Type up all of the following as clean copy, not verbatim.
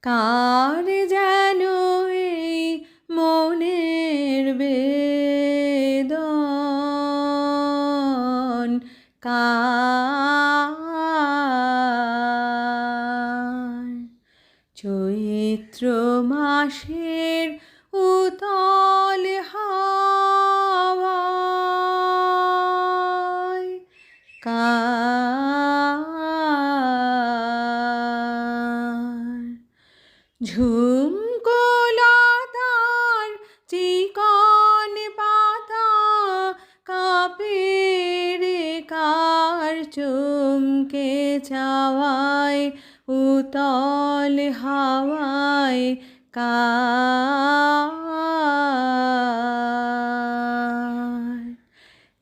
কার যেন এই মনের বেদন, কার? চৈত্র মাসের উতল হাওয়ায়, কার? ঝুমকো লতার চিকন পাতা কাঁপে রে, কার? চমকে যাওয়ায় উতল হাওয়ায়, কার?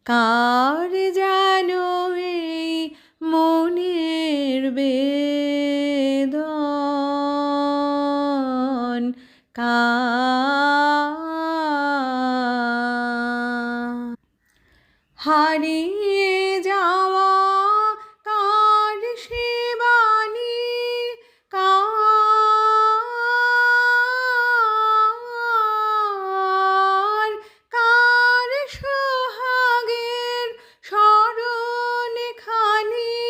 কার যেন এই মনের বেদন, কার? হারিয়ে যাওয়া কার সে বাণী, কার? কার সোহাগের স্মরণ খানি,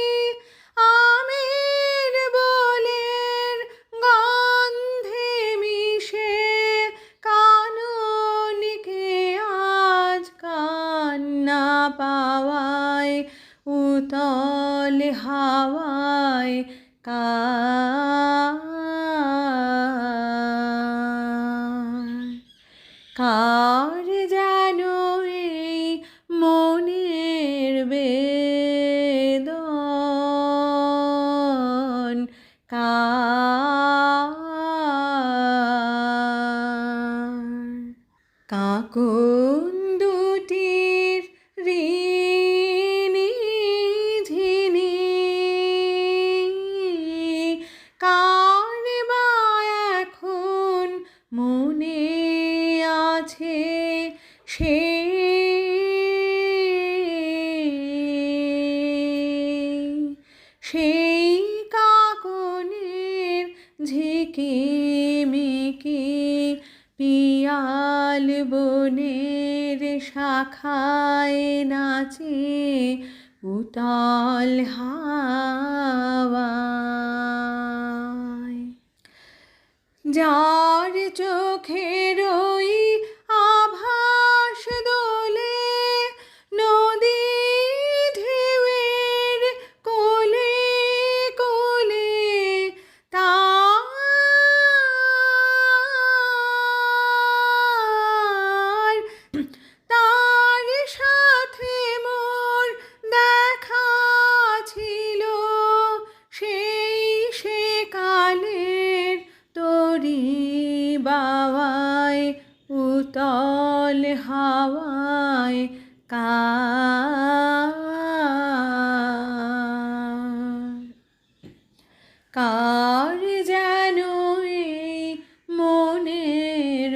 আমের বোলের গন্ধে মিশে, কাননকে আজ কান্না পাওয়ায় উতল হাওয়ায়, কার? কার যেন এই মনের বেদন, কার? কাকন দুটির ঋণী ঝিনি, কার বা এখন মনে আছে সেই কাকনের ঝিকিমিকি পিয়াল বনের শাখায় নাচে উতল হাওয়ায়, যার চোখের ওই আভাস দোলে নদী ঢেউয়ের কোলে কোলে, তার সাথে মোর দেখা ছিল সেই সে কালের তরি বাওয়ায় উতল হাওয়ায়, কার? কার যেন এই মনের